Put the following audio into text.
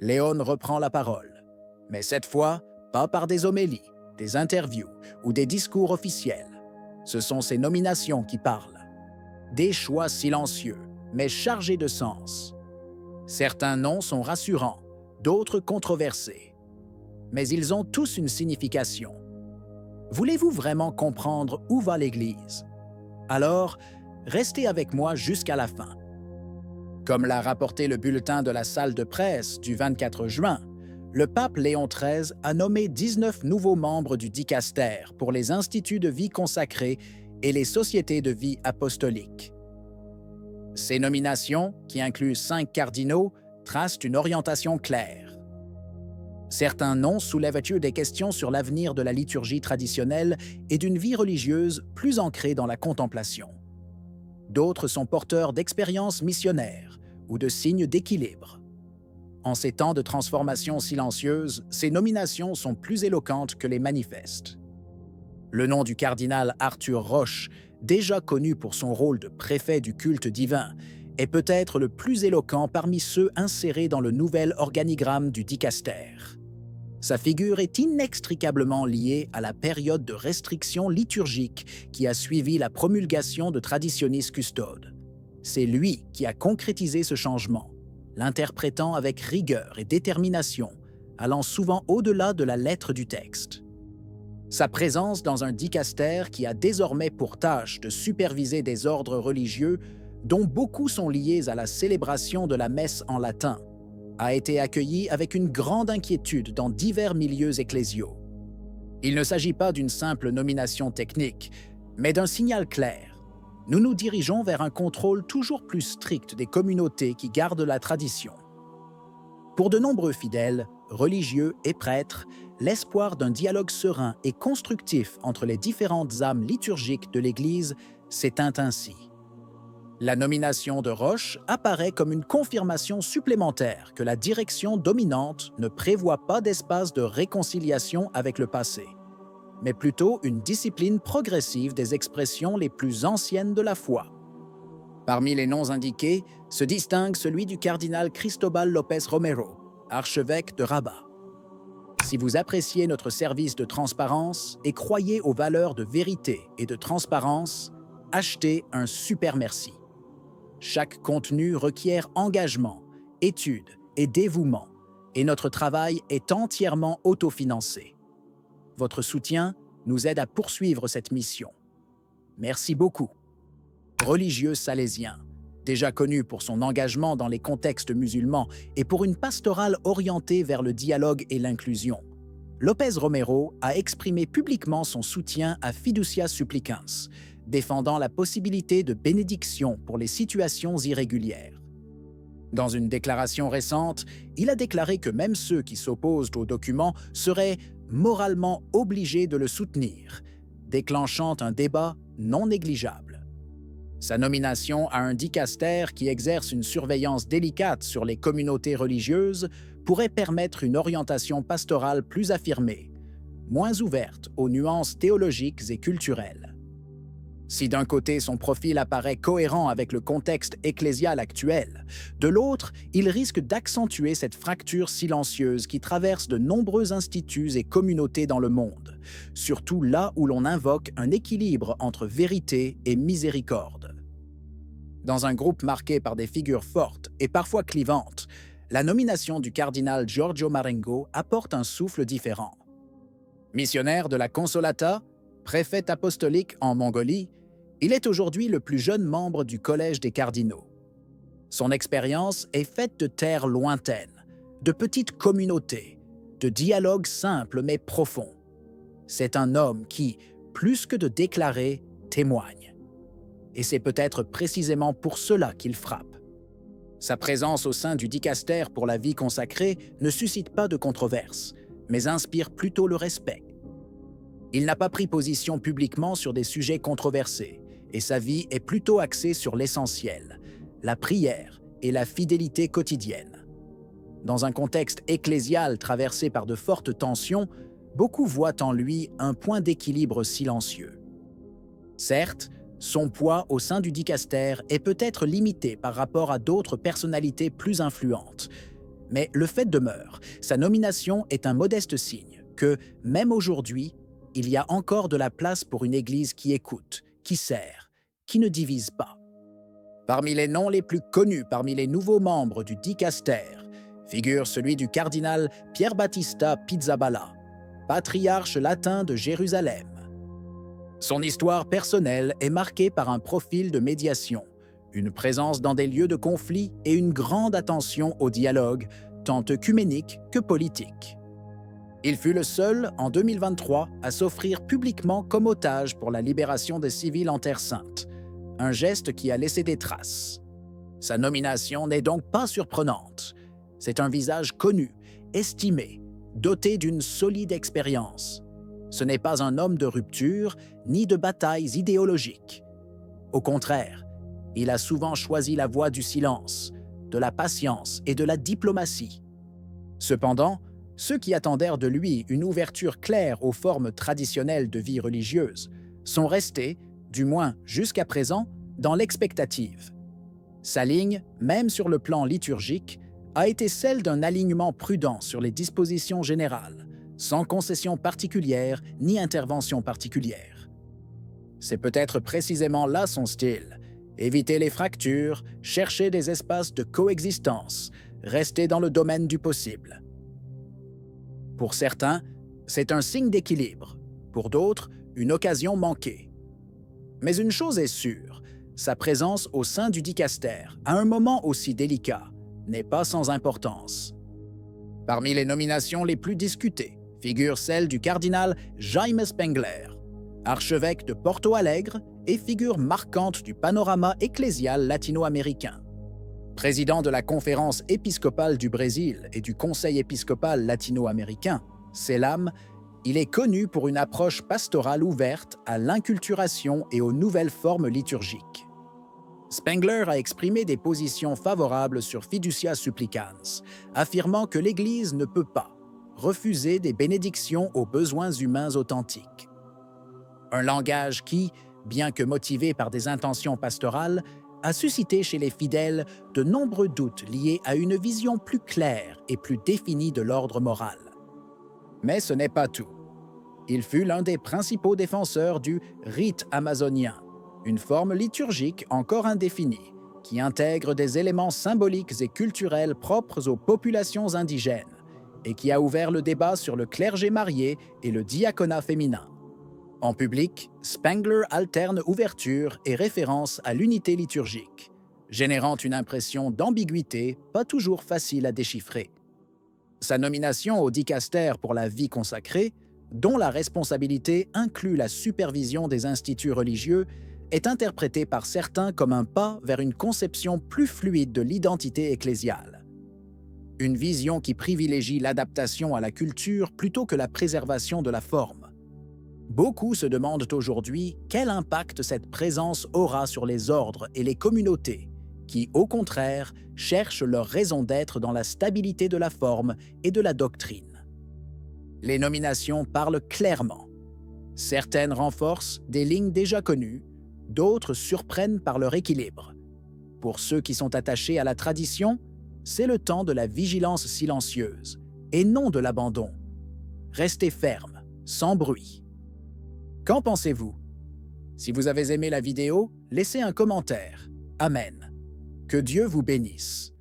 Léon reprend la parole, mais cette fois, pas par des homélies, des interviews ou des discours officiels. Ce sont ses nominations qui parlent. Des choix silencieux, mais chargés de sens. Certains noms sont rassurants, d'autres controversés. Mais ils ont tous une signification. Voulez-vous vraiment comprendre où va l'Église? Alors, restez avec moi jusqu'à la fin. Comme l'a rapporté le bulletin de la salle de presse du 24 juin, le pape Léon XIII a nommé 19 nouveaux membres du dicaster pour les instituts de vie consacrés et les sociétés de vie apostolique. Ces nominations, qui incluent 5 cardinaux, tracent une orientation claire. Certains noms soulèvent des questions sur l'avenir de la liturgie traditionnelle et d'une vie religieuse plus ancrée dans la contemplation. D'autres sont porteurs d'expériences missionnaires ou de signes d'équilibre. En ces temps de transformation silencieuse, ces nominations sont plus éloquentes que les manifestes. Le nom du cardinal Arthur Roche, déjà connu pour son rôle de préfet du culte divin, est peut-être le plus éloquent parmi ceux insérés dans le nouvel organigramme du dicaster. Sa figure est inextricablement liée à la période de restriction liturgique qui a suivi la promulgation de Traditionis Custodes. C'est lui qui a concrétisé ce changement, l'interprétant avec rigueur et détermination, allant souvent au-delà de la lettre du texte. Sa présence dans un dicaster qui a désormais pour tâche de superviser des ordres religieux dont beaucoup sont liés à la célébration de la messe en latin, a été accueillie avec une grande inquiétude dans divers milieux ecclésiaux. Il ne s'agit pas d'une simple nomination technique, mais d'un signal clair. Nous nous dirigeons vers un contrôle toujours plus strict des communautés qui gardent la tradition. Pour de nombreux fidèles, religieux et prêtres, l'espoir d'un dialogue serein et constructif entre les différentes âmes liturgiques de l'Église s'éteint ainsi. La nomination de Roche apparaît comme une confirmation supplémentaire que la direction dominante ne prévoit pas d'espace de réconciliation avec le passé, mais plutôt une discipline progressive des expressions les plus anciennes de la foi. Parmi les noms indiqués se distingue celui du cardinal Cristobal López Romero, archevêque de Rabat. Si vous appréciez notre service de transparence et croyez aux valeurs de vérité et de transparence, achetez un super merci. Chaque contenu requiert engagement, étude et dévouement, et notre travail est entièrement autofinancé. Votre soutien nous aide à poursuivre cette mission. Merci beaucoup. Religieux salésien, déjà connu pour son engagement dans les contextes musulmans et pour une pastorale orientée vers le dialogue et l'inclusion, López Romero a exprimé publiquement son soutien à Fiducia Supplicans, défendant la possibilité de bénédiction pour les situations irrégulières. Dans une déclaration récente, il a déclaré que même ceux qui s'opposent au document seraient moralement obligés de le soutenir, déclenchant un débat non négligeable. Sa nomination à un dicaster qui exerce une surveillance délicate sur les communautés religieuses pourrait permettre une orientation pastorale plus affirmée, moins ouverte aux nuances théologiques et culturelles. Si d'un côté son profil apparaît cohérent avec le contexte ecclésial actuel, de l'autre, il risque d'accentuer cette fracture silencieuse qui traverse de nombreux instituts et communautés dans le monde, surtout là où l'on invoque un équilibre entre vérité et miséricorde. Dans un groupe marqué par des figures fortes et parfois clivantes, la nomination du cardinal Giorgio Marengo apporte un souffle différent. Missionnaire de la Consolata, préfet apostolique en Mongolie, il est aujourd'hui le plus jeune membre du Collège des cardinaux. Son expérience est faite de terres lointaines, de petites communautés, de dialogues simples mais profonds. C'est un homme qui, plus que de déclarer, témoigne. Et c'est peut-être précisément pour cela qu'il frappe. Sa présence au sein du dicaster pour la vie consacrée ne suscite pas de controverse, mais inspire plutôt le respect. Il n'a pas pris position publiquement sur des sujets controversés, et sa vie est plutôt axée sur l'essentiel, la prière et la fidélité quotidienne. Dans un contexte ecclésial traversé par de fortes tensions, beaucoup voient en lui un point d'équilibre silencieux. Certes, son poids au sein du dicaster est peut-être limité par rapport à d'autres personnalités plus influentes, Mais le fait demeure, sa nomination est un modeste signe que, même aujourd'hui, il y a encore de la place pour une Église qui écoute, qui sert, qui ne divise pas. Parmi les noms les plus connus parmi les nouveaux membres du dicaster figure celui du cardinal Pier Battista Pizzaballa, patriarche latin de Jérusalem. Son histoire personnelle est marquée par un profil de médiation, une présence dans des lieux de conflit et une grande attention au dialogue, tant œcuménique que politique. Il fut le seul, en 2023, à s'offrir publiquement comme otage pour la libération des civils en Terre Sainte, un geste qui a laissé des traces. Sa nomination n'est donc pas surprenante. C'est un visage connu, estimé, doté d'une solide expérience. Ce n'est pas un homme de rupture ni de batailles idéologiques. Au contraire, il a souvent choisi la voie du silence, de la patience et de la diplomatie. Cependant, ceux qui attendèrent de lui une ouverture claire aux formes traditionnelles de vie religieuse sont restés, du moins jusqu'à présent, dans l'expectative. Sa ligne, même sur le plan liturgique, a été celle d'un alignement prudent sur les dispositions générales, sans concession particulière ni intervention particulière. C'est peut-être précisément là son style: éviter les fractures, chercher des espaces de coexistence, rester dans le domaine du possible. Pour certains, c'est un signe d'équilibre, pour d'autres, une occasion manquée. Mais une chose est sûre, sa présence au sein du dicaster, à un moment aussi délicat, n'est pas sans importance. Parmi les nominations les plus discutées figure celle du cardinal Jaime Spengler, archevêque de Porto Alegre et figure marquante du panorama ecclésial latino-américain. Président de la Conférence épiscopale du Brésil et du Conseil épiscopal latino-américain, CELAM, il est connu pour une approche pastorale ouverte à l'inculturation et aux nouvelles formes liturgiques. Spengler a exprimé des positions favorables sur Fiducia Supplicans, affirmant que l'Église ne peut pas refuser des bénédictions aux besoins humains authentiques. Un langage qui, bien que motivé par des intentions pastorales, a suscité chez les fidèles de nombreux doutes liés à une vision plus claire et plus définie de l'ordre moral. Mais ce n'est pas tout. Il fut l'un des principaux défenseurs du rite amazonien, une forme liturgique encore indéfinie, qui intègre des éléments symboliques et culturels propres aux populations indigènes, et qui a ouvert le débat sur le clergé marié et le diaconat féminin. En public, Spengler alterne ouverture et référence à l'unité liturgique, générant une impression d'ambiguïté pas toujours facile à déchiffrer. Sa nomination au dicaster pour la vie consacrée, dont la responsabilité inclut la supervision des instituts religieux, est interprétée par certains comme un pas vers une conception plus fluide de l'identité ecclésiale. Une vision qui privilégie l'adaptation à la culture plutôt que la préservation de la forme. Beaucoup se demandent aujourd'hui quel impact cette présence aura sur les ordres et les communautés, qui, au contraire, cherchent leur raison d'être dans la stabilité de la forme et de la doctrine. Les nominations parlent clairement. Certaines renforcent des lignes déjà connues, d'autres surprennent par leur équilibre. Pour ceux qui sont attachés à la tradition, c'est le temps de la vigilance silencieuse, et non de l'abandon. Restez ferme, sans bruit. Qu'en pensez-vous? Si vous avez aimé la vidéo, laissez un commentaire. Amen. Que Dieu vous bénisse.